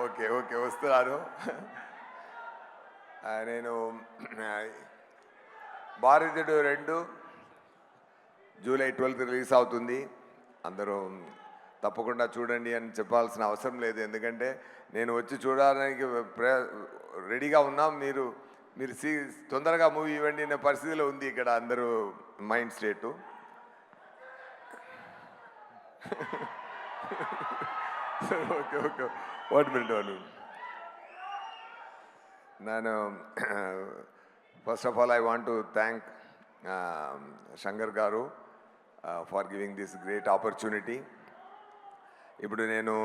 Okay okay వస్తున్నాను. నేను భారతీయుడు 2 జూలై 12 రిలీజ్ అవుతుంది. అందరూ తప్పకుండా చూడండి అని చెప్పాల్సిన అవసరం లేదు, ఎందుకంటే నేను వచ్చి చూడడానికి రెడీగా ఉన్నాం. మీరు మీరు తొందరగా మూవీ ఇవ్వండి అనే పరిస్థితిలో ఉంది ఇక్కడ అందరూ mind state. Okay okay 1 minute. నేను first of all I want to thank Shankar garu for giving this great opportunity. ఇప్పుడు నేను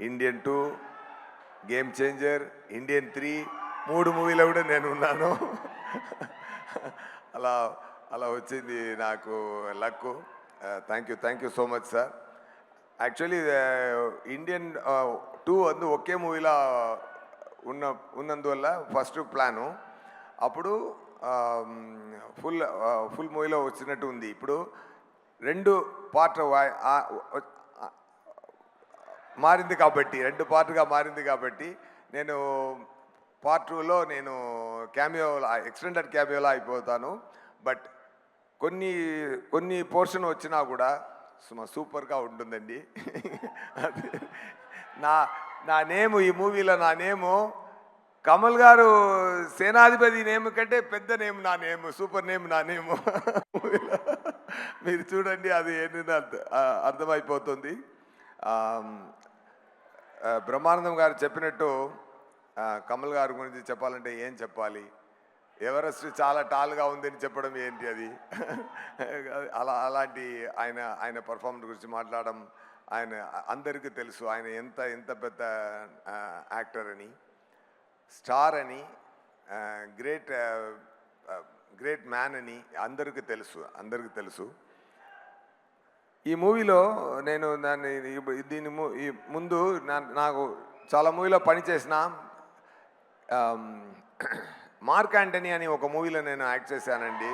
ఇండియన్ 2, గేమ్ చేంజర్, ఇండియన్ 3 3 మూవీలో కూడా నేను ఉన్నాను. అలా అలా వచ్చింది నాకు luck. Thank you so much sir. Actually Indian 2 ఒకే మూవీలో ఉన్నందువల్ల ఫస్ట్ ప్లాను అప్పుడు ఫుల్ మూవీలో వచ్చినట్టు ఉంది. ఇప్పుడు 2 పార్ట్ మారింది కాబట్టి 2 పార్ట్గా మారింది కాబట్టి నేను పార్ట్ 2లో నేను ఎక్స్టెండెడ్ క్యామియోలో అయిపోతాను. బట్ కొన్ని పోర్షన్ వచ్చినా కూడా సూపర్గా ఉంటుందండి. నా నేము ఈ మూవీలో నా నేము కమల్ గారు సేనాధిపతి నేమ్ కంటే పెద్ద నేమ్ నా నేమ్, సూపర్ నేమ్ నా నేము. మీరు చూడండి, అది ఏంటంటే అర్థమైపోతుంది. బ్రహ్మానందం గారు చెప్పినట్టు కమల్ గారి గురించి చెప్పాలంటే ఏం చెప్పాలి? ఎవరెస్ట్ చాలా టాల్గా ఉందని చెప్పడం ఏంటి అది? అలాంటి ఆయన పర్ఫార్మెన్స్ గురించి మాట్లాడడం, ఆయన అందరికీ తెలుసు ఆయన ఎంత పెద్ద యాక్టర్ అని, స్టార్ అని, గ్రేట్ మ్యాన్ అని అందరికీ తెలుసు. ఈ మూవీలో నేను ఈ ముందు నాకు చాలా మూవీలో పనిచేసిన మార్క్ యాంటనీ అని ఒక మూవీలో నేను యాక్ట్ చేశానండి.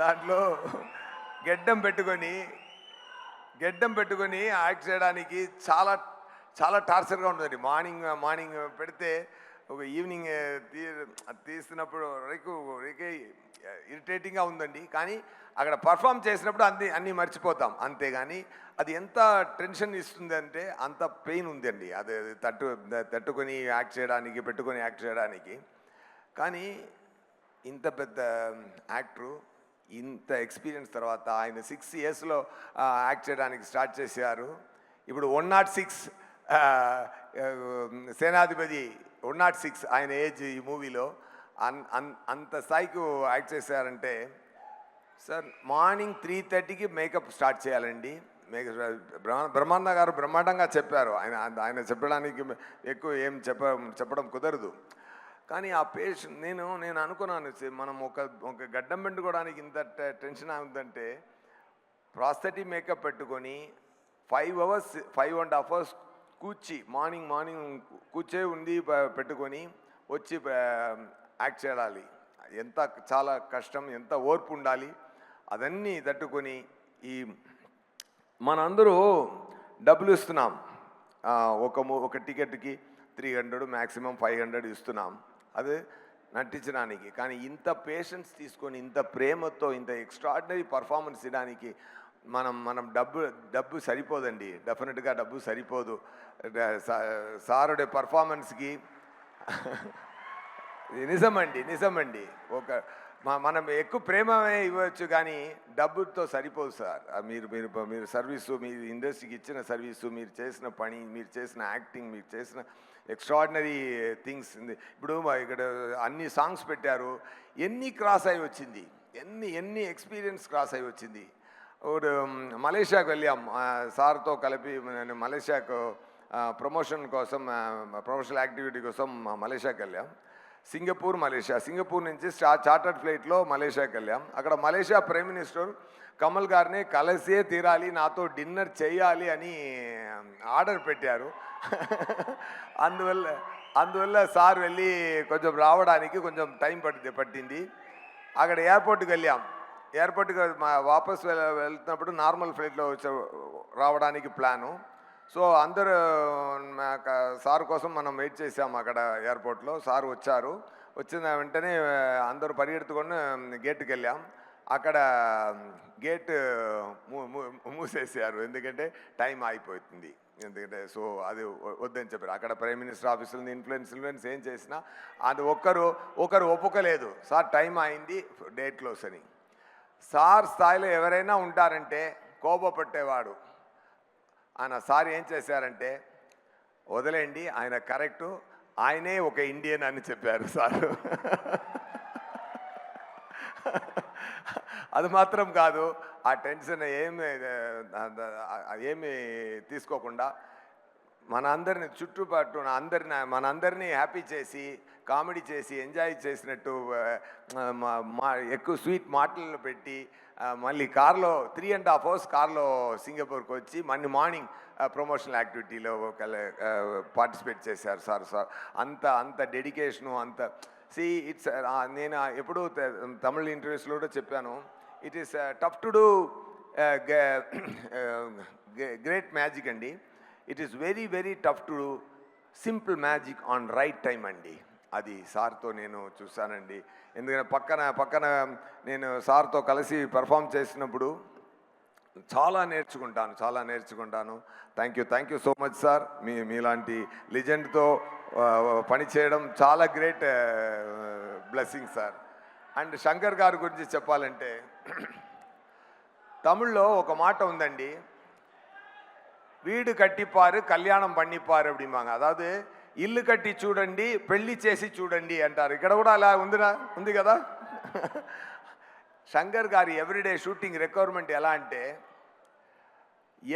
దాంట్లో గెడ్డం పెట్టుకొని యాక్ట్ చేయడానికి చాలా టార్చర్గా ఉంటుందండి. మార్నింగ్ పెడితే ఒక ఈవినింగ్ తీస్తున్నప్పుడు ఇరిటేటింగ్గా ఉందండి. కానీ అక్కడ పర్ఫామ్ చేసినప్పుడు అన్నీ మర్చిపోతాం, అంతేగాని అది ఎంత టెన్షన్ ఇస్తుంది అంటే అంత పెయిన్ ఉందండి. అది పెట్టుకొని యాక్ట్ చేయడానికి. కానీ ఇంత పెద్ద యాక్టరు, ఇంత ఎక్స్పీరియన్స్ తర్వాత ఆయన 6 yearsలో యాక్ట్ చేయడానికి స్టార్ట్ చేశారు. ఇప్పుడు 106 సేనాధిపతి 106 ఆయన ఏజ్ ఈ మూవీలో. అంత స్థాయికి యాక్ట్ చేశారంటే సార్, మార్నింగ్ 3:30కి మేకప్ స్టార్ట్ చేయాలండి. బ్రహ్మానంద గారు బ్రహ్మాండంగా చెప్పారు. ఆయన చెప్పడానికి ఎక్కువ ఏం చెప్పడం కుదరదు. కానీ ఆ పేషెంట్ నేను అనుకున్నాను, మనం ఒక గడ్డం పెట్టుకోవడానికి ఇంత టెన్షన్ అవుతుందంటే ప్రాస్థెటిక్ మేకప్ పెట్టుకొని 5.5 hours మార్నింగ్ కూర్చే ఉండి పెట్టుకొని వచ్చి యాక్ట్ చేయాలి. చాలా కష్టం, ఎంత ఓర్పు ఉండాలి. అదన్నీ తట్టుకొని మనందరూ డబ్బులు ఇస్తున్నాం. ఒక టికెట్కి 300 మ్యాక్సిమం 500 ఇస్తున్నాం అది నటించడానికి. కానీ ఇంత పేషెన్స్ తీసుకొని, ఇంత ప్రేమతో, ఇంత ఎక్స్ట్రాడినరీ పర్ఫార్మెన్స్ ఇవ్వడానికి మనం డబ్బు సరిపోదండి. డెఫినెట్గా డబ్బు సరిపోదు. సారుడే పర్ఫార్మెన్స్కి నిజమండి. మనం ఎక్కువ ప్రేమే ఇవ్వచ్చు, కానీ డబ్బుతో సరిపోదు సార్. మీరు సర్వీసు, మీ ఇండస్ట్రీకి ఇచ్చిన సర్వీసు, మీరు చేసిన పని, మీరు చేసిన యాక్టింగ్, మీరు చేసిన ఎక్స్ట్రాడినరీ థింగ్స్. ఇప్పుడు ఇక్కడ అన్ని సాంగ్స్ పెట్టారు, ఎన్ని క్రాస్ అయి వచ్చింది, ఎన్ని ఎక్స్పీరియన్స్ క్రాస్ అయి వచ్చింది. మలేషియాకు వెళ్ళాం సార్తో కలిపి. నేను మలేషియాకు ప్రమోషన్ కోసం, ప్రమోషనల్ యాక్టివిటీ కోసం మలేషియాకి వెళ్ళాం. సింగపూర్ నుంచి చార్టర్డ్ ఫ్లైట్లో మలేషియాకి వెళ్ళాం. అక్కడ మలేషియా ప్రైమ్ మినిస్టర్ కమల్ గారిని కలిసే తీరాలి, నాతో డిన్నర్ చేయాలి అని ఆర్డర్ పెట్టారు. అందువల్ల సార్ వెళ్ళి కొంచెం రావడానికి కొంచెం టైం పట్టింది. అక్కడ ఎయిర్పోర్ట్కి వెళ్ళాం. ఎయిర్పోర్ట్కి వాపస్ వెళ్తున్నప్పుడు నార్మల్ ఫ్లైట్లో రావడానికి ప్లాను. సో అందరూ సార్ కోసం మనం వెయిట్ చేసాము అక్కడ ఎయిర్పోర్ట్లో. సార్ వచ్చారు. వచ్చిన వెంటనే అందరూ పరిగెత్తుకొని గేట్కి వెళ్ళాం. అక్కడ గేట్ మూసేసారు, ఎందుకంటే టైం అయిపోతుంది. ఎందుకంటే సో అది వద్దని చెప్పారు. అక్కడ ప్రైమ్ మినిస్టర్ ఆఫీసులో ఇన్ఫ్లుయెన్స్ ఏం చేసినా అది ఒకరు ఒప్పుకోలేదు. సార్ టైం అయింది, డేట్ క్లోజ్ అని. సార్ స్థాయిలో ఎవరైనా ఉంటారంటే కోపపట్టేవాడు. ఆయన సార్ ఏం చేశారంటే, వదిలేండి ఆయన కరెక్టు, ఆయనే ఒక ఇండియన్ అని చెప్పారు సార్. అది మాత్రం కాదు, ఆ టెన్షన్ ఏమి తీసుకోకుండా మనందరిని చుట్టుపట్టు మనందరినీ హ్యాపీ చేసి కామెడీ చేసి ఎంజాయ్ చేసినట్టు ఎక్కువ స్వీట్ మాటలు పెట్టి మళ్ళీ కార్లో 3.5 hours కార్లో సింగపూర్కి వచ్చి మళ్ళీ మార్నింగ్ ప్రమోషనల్ యాక్టివిటీలో పార్టిసిపేట్ చేశారు సార్. అంత డెడికేషను అంత ఇట్స్ నేను ఎప్పుడూ తమిళ ఇంటర్వ్యూస్లో కూడా చెప్పాను, it is tough to do great magic అండి. It is very very tough to do simple magic on right time అండి. అది సార్తో నేను చూశానండి. ఎందుకంటే పక్కన నేను సార్తో కలిసి పెర్ఫామ్ చేసినప్పుడు చాలా నేర్చుకుంటాను. Thank you so much sir. మీలాంటి లెజెండ్తో పనిచేయడం చాలా great blessing sir. And Shankar గారి గురించి చెప్పాలంటే, తమిళ్లో ఒక మాట ఉందండి, వీడు కట్టిపారు కళ్యాణం பண்ணிப்பாరు அப்படிம்பாங்க. అதாவது ఇల్లు కట్టి చూడండి, పెళ్లి చేసి చూడండి అంటారు. ఇక్కడ కూడా అలా ఉంది కదా. శంకర్ గారి ఎవ్రీడే షూటింగ్ రిక్వైర్మెంట్ ఎలా అంటే,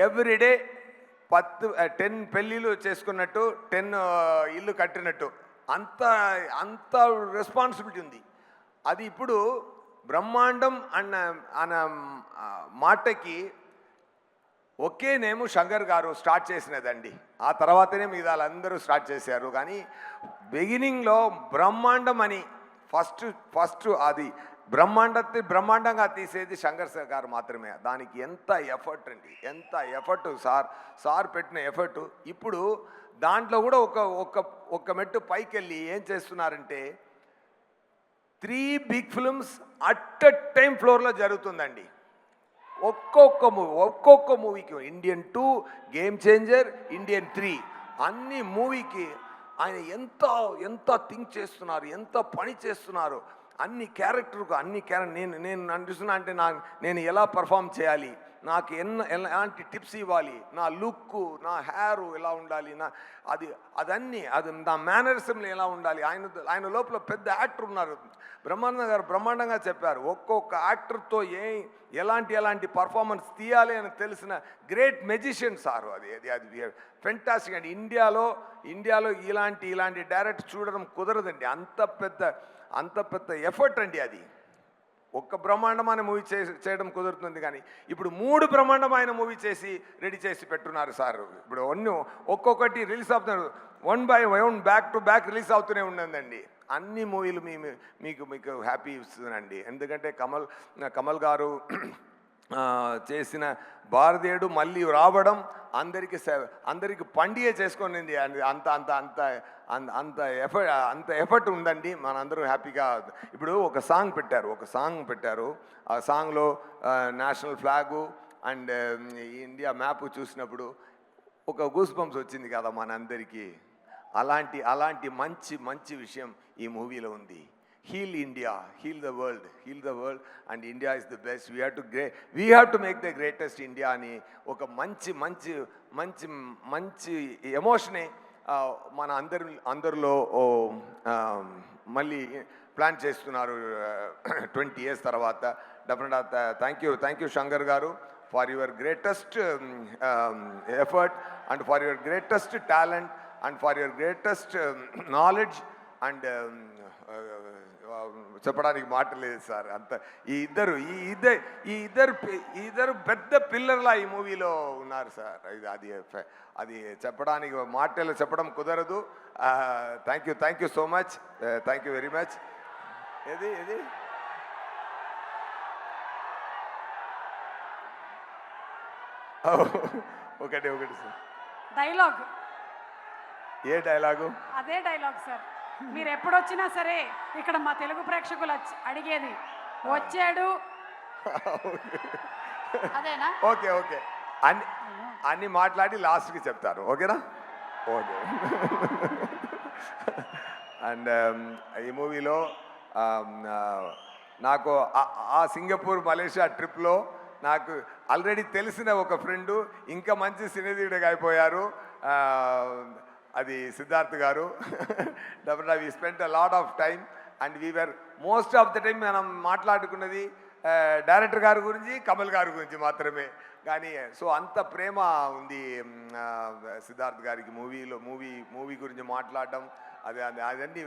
ఎవ్రీడే 10 పెళ్ళిళ్ళు చేసుకున్నట్టు 10 ఇల్లు కట్టినట్టు అంత రెస్పాన్సిబిలిటీ ఉంది. అది ఇప్పుడు బ్రహ్మాండం అన్న మాటకి ఒకే నేము శంకర్ గారు స్టార్ట్ చేసినదండి. ఆ తర్వాతనే మిగతా అందరూ స్టార్ట్ చేశారు. కానీ బిగినింగ్లో బ్రహ్మాండం అని ఫస్ట్ అది బ్రహ్మాండంగా తీసేది శంకర్ గారు మాత్రమే. దానికి ఎంత ఎఫర్ట్ సార్ పెట్టిన ఎఫర్ట్. ఇప్పుడు దాంట్లో కూడా ఒక మెట్టు పైకి వెళ్ళి ఏం చేస్తున్నారంటే, 3 big films at a time ఫ్లోర్లో జరుగుతుందండి. ఒక్కొక్క మూవీకి ఇండియన్ 2, గేమ్ చేంజర్, ఇండియన్ 3 అన్ని మూవీకి ఆయన ఎంత థింక్ చేస్తున్నారు, ఎంత పని చేస్తున్నారు. అన్ని క్యారెక్టర్ నేను అనిపిస్తున్నా అంటే నేను ఎలా పర్ఫామ్ చేయాలి, నాకు ఎలాంటి టిప్స్ ఇవ్వాలి, నా లుక్, నా హెయిర్ ఎలా ఉండాలి, నా మేనరిజంలో ఎలా ఉండాలి. ఆయన లోపల పెద్ద యాక్టర్ ఉన్నారు. బ్రహ్మాండంగా చెప్పారు. ఒక్కొక్క యాక్టర్తో ఎలాంటి పర్ఫార్మెన్స్ తీయాలి అని తెలిసిన గ్రేట్ మెజిషియన్ సార్. అది ఫెంటాస్టిక్ అండి. ఇండియాలో ఇలాంటి డైరెక్ట్ చూడడం కుదరదండి. అంత పెద్ద ఎఫర్ట్ అండి. అది ఒక్క బ్రహ్మాండమైన మూవీ చేయడం కుదురుతుంది. కానీ ఇప్పుడు 3 బ్రహ్మాండమైన మూవీ చేసి రెడీ చేసి పెట్టున్నారు సార్. ఇప్పుడు ఒక్కొక్కటి రిలీజ్ అవుతున్నారు, 1 by 1 back to back release అవుతూనే ఉన్నదండి. అన్ని మూవీలు మీకు హ్యాపీ ఇస్తుందండి. ఎందుకంటే కమల్ గారు చేసిన భారతీయుడు మళ్ళీ రావడం అందరికి పండుగ చేసుకునింది. అంత ఎఫర్ట్ ఉందండి. మనందరూ హ్యాపీగా ఇప్పుడు ఒక సాంగ్ పెట్టారు. ఆ సాంగ్లో national flag and India map చూసినప్పుడు ఒక గూస్ బంప్స్ వచ్చింది కదా మనందరికీ. అలాంటి మంచి విషయం ఈ మూవీలో ఉంది. Heal India, heal the world and India is the best. We have to make the greatest India అని ఒక మంచి ఎమోషనే మన అందరిలో మళ్ళీ ప్లాన్ చేస్తున్నారు 20 years తర్వాత. Definite thank you Shankar garu for your greatest effort and for your greatest talent and for your greatest knowledge. And చెప్పడానికి మాట లేదు సార్. ఈ ఇద్దరు పెద్ద పిల్లర్లా ఈ మూవీలో ఉన్నారు సార్. అది చెప్పడానికి మాటలు చెప్పడం కుదరదు. Thank you so much. Thank you very much. ఒకటి ఒకటి సార్. డైలాగ్. ఏ డైలాగు? అదే డైలాగ్ సార్. మీరు ఎప్పుడొచ్చినా సరే ఇక్కడ మా తెలుగు ప్రేక్షకులు అడిగేది వచ్చాడు అదేనా? ఓకే ఓకే, అన్ని అన్ని మాట్లాడి లాస్ట్కి చెప్తారు, ఓకేనా? ఓకే. అండ్ ఈ మూవీలో నాకు ఆ సింగపూర్ మలేషియా ట్రిప్లో నాకు ఆల్రెడీ తెలిసిన ఒక ఫ్రెండు ఇంకా మంచి సినీధీయుడిగా అయిపోయారు, అది సిద్ధార్థ్ గారు. డెఫినెట్గా we spent a lot of time and we're most of the time మనం మాట్లాడుకున్నది డైరెక్టర్ గారి గురించి, కమల్ గారి గురించి మాత్రమే. కానీ సో అంత ప్రేమ ఉంది సిద్ధార్థ్ గారికి మూవీ గురించి మాట్లాడడం, అదన్నీ.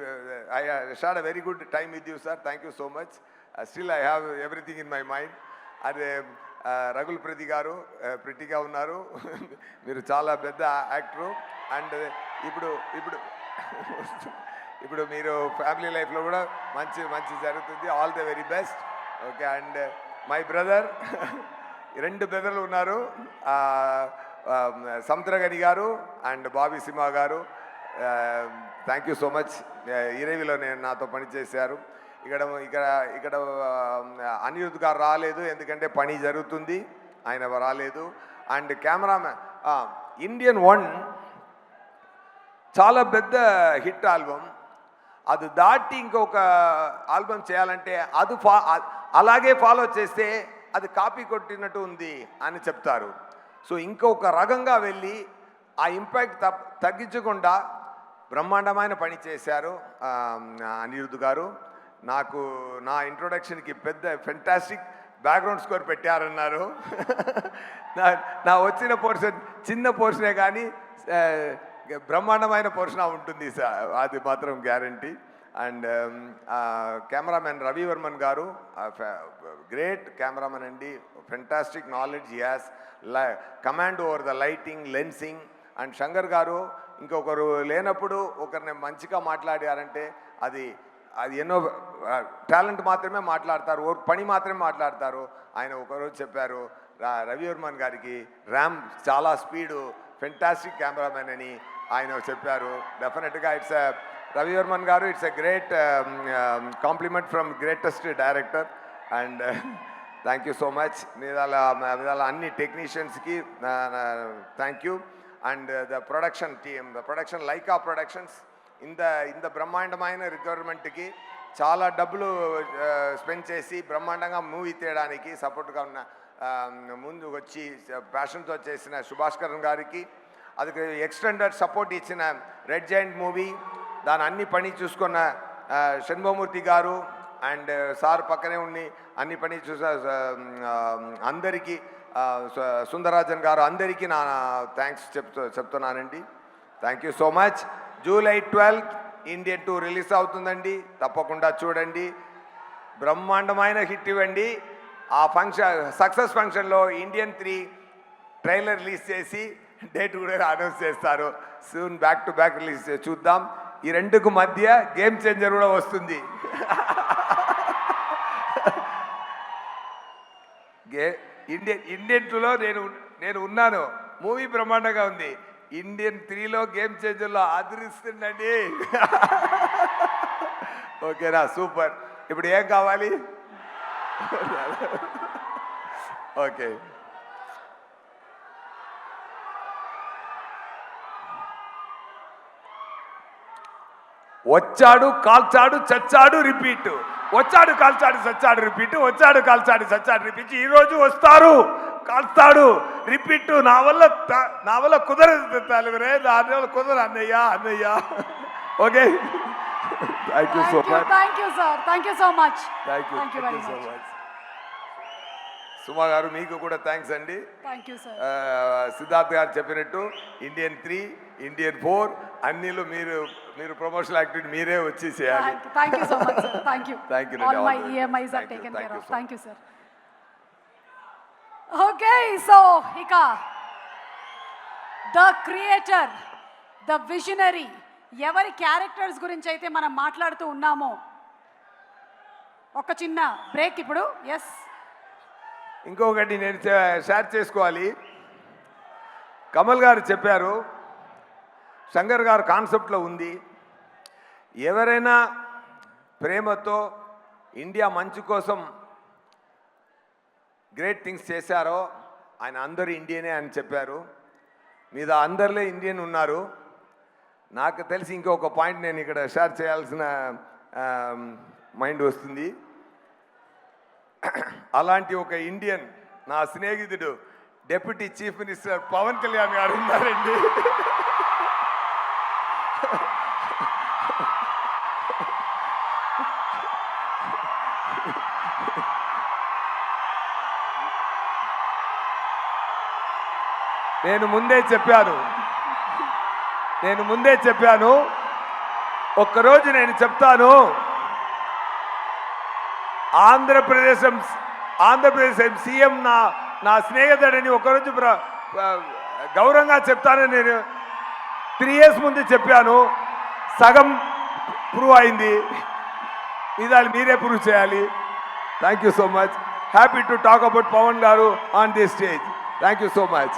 I had a very good time with you sir, thank you so much. Still I have everything in my mind. అదే రఘుల్ ప్రతి గారు ప్రిటిగా ఉన్నారు, మీరు చాలా పెద్ద యాక్టరు. అండ్ ఇప్పుడు ఇప్పుడు ఇప్పుడు మీరు ఫ్యామిలీ లైఫ్లో కూడా మంచి జరుగుతుంది. All the very best. Okay. And my brother, 2 బ్రదర్లు ఉన్నారు, Samuthirakani garu and Bobby Simha garu. Thank you so much. ఇరవిలో నాతో పనిచేశారు. ఇక్కడ అనిరుద్ గారు రాలేదు, ఎందుకంటే పని జరుగుతుంది, ఆయన రాలేదు. అండ్ కెమెరామ్యాన్, ఇండియన్ 1 చాలా పెద్ద హిట్ ఆల్బమ్, అది దాటి ఇంకొక ఆల్బమ్ చేయాలంటే అలాగే ఫాలో చేస్తే అది కాపీ కొట్టినట్టు ఉంది అని చెప్తారు. సో ఇంకొక రకంగా వెళ్ళి ఆ ఇంపాక్ట్ తగ్గించకుండా బ్రహ్మాండమైన పని చేశారు అనిరుద్ గారు. నాకు నా ఇంట్రొడక్షన్కి పెద్ద ఫెంటాస్టిక్ బ్యాక్గ్రౌండ్ స్కోర్ పెట్టారన్నారు. నా వచ్చిన పోర్షన్ చిన్న పోర్షనే కానీ బ్రహ్మాండమైన పోర్షన్ ఉంటుంది సార్, అది మాత్రం guarantee. And cameraman Ravi Varman గారు, గ్రేట్ కెమెరామెన్ అండి, fantastic knowledge he has, command over the lighting, lensing. And Shankar గారు ఇంకొకరు లేనప్పుడు ఒకరిని మంచిగా మాట్లాడారంటే అది ఎన్నో టాలెంట్ మాత్రమే మాట్లాడతారు, పని మాత్రమే మాట్లాడతారు. ఆయన ఒకరోజు చెప్పారు రవి వర్మన్ గారికి ర్యామ్ చాలా స్పీడు, ఫెంటాస్టిక్ కెమెరామెన్ అని ఆయన చెప్పారు. డెఫినెట్గా Ravi Varman garu, it's a great compliment from greatest director. And thank you so much. మీద అన్ని టెక్నీషియన్స్కి thank you. And the production team, the production Lyca productions, ఇంత బ్రహ్మాండమైన రిక్వైర్మెంట్కి చాలా డబ్బులు స్పెండ్ చేసి బ్రహ్మాండంగా మూవీ తీయడానికి సపోర్ట్గా ఉన్న ముందు వచ్చి ప్యాషన్తో చేసిన సుభాష్కరన్ గారికి, అది ఎక్స్టెండెడ్ సపోర్ట్ ఇచ్చిన రెడ్ జైంట్ మూవీ, దాని అన్ని పని చూసుకున్న షణ్ముఖమూర్తి గారు అండ్ సార్ పక్కనే ఉండి అన్ని పని చూసా అందరికీ, సుందరరాజన్ గారు, అందరికీ నా థ్యాంక్స్ చెప్తున్నానండి. Thank you so much. July 12 Indian 2 release అవుతుందండి, తప్పకుండా చూడండి. బ్రహ్మాండమైన హిట్ ఇవ్వండి. ఆ సక్సెస్ ఫంక్షన్లో ఇండియన్ 3 ట్రైలర్ రిలీజ్ చేసి డేట్ కూడా అనౌన్స్ చేస్తారు. Soon back to back release చూద్దాం. ఈ రెండుకు మధ్య గేమ్ చేంజర్ కూడా వస్తుంది. ఇండియన్ 2లో నేను ఉన్నాను, మూవీ బ్రహ్మాండంగా ఉంది. ఇండియన్ 3లో గేమ్ చేంజర్లో అదిరిస్తుందండి. ఓకేనా, సూపర్. ఇప్పుడు ఏం కావాలి? ఓకే. వచ్చాడు, కాల్చాడు, చచ్చాడు, రిపీట్. వచ్చాడు, కాల్చాడు, చచ్చాడు, రిపీట్. వచ్చాడు, కాల్చాడు, చచ్చాడు, రిపీట్. ఈరోజు వస్తారు, కాల్స్తాడు, రిపీట్. నా వల్ల కుదరదు తలుగురే, దాని వల్ల కుదరదు అన్నయ్య. Okay, thank you so much. Thank you sir, thank you so much. Thank you so much. Suma garu, మీకు కూడా థ్యాంక్స్ అండి. Thank you sir. సిద్ధార్థ్ గారు చెప్పినట్టు ఇండియన్ 3, ఇండియన్ 4 అన్నిలో మీరు ప్రమోషనల్ యాక్టివిటీ మీరే వచ్చి చేయాలి. Thank you so much sir. Thank you. Thank you. All my EMIs are taken care of. Thank you sir. Okay, so ఇక ద క్రియేటర్, ద విజనరీ, ఎవరి characters గురించి అయితే మనం మాట్లాడుతూ ఉన్నామో, ఒక చిన్న బ్రేక్ ఇప్పుడు. ఎస్, ఇంకొకటి నేను షేర్ చేసుకోవాలి. కమల్ గారు చెప్పారు, శంకర్ గారు కాన్సెప్ట్లో ఉంది, ఎవరైనా ప్రేమతో ఇండియా మంచి కోసం గ్రేట్ థింగ్స్ చేశారో ఆయన అందరూ ఇండియనే అని చెప్పారు. మీద అందరిలో ఇండియన్ ఉన్నారు. నాకు తెలిసి ఇంకొక పాయింట్ నేను ఇక్కడ షేర్ చేయాల్సిన మైండ్ వస్తుంది. అలాంటి ఒక ఇండియన్ నా స్నేహితుడు deputy chief minister Pawan Kalyan గారు ఉన్నారండి. నేను ముందే చెప్పాను, ఒక్కరోజు నేను చెప్తాను, ఆంధ్రప్రదేశ్ సీఎం నా స్నేహితుడని ఒకరోజు గౌరవంగా చెప్తానని నేను 3 years ముందు చెప్పాను. సగం ప్రూవ్ అయింది, ఇదాలు మీరే ప్రూవ్ చేయాలి. Thank you so much. Happy to talk about Pavan garu on this stage. Thank you so much.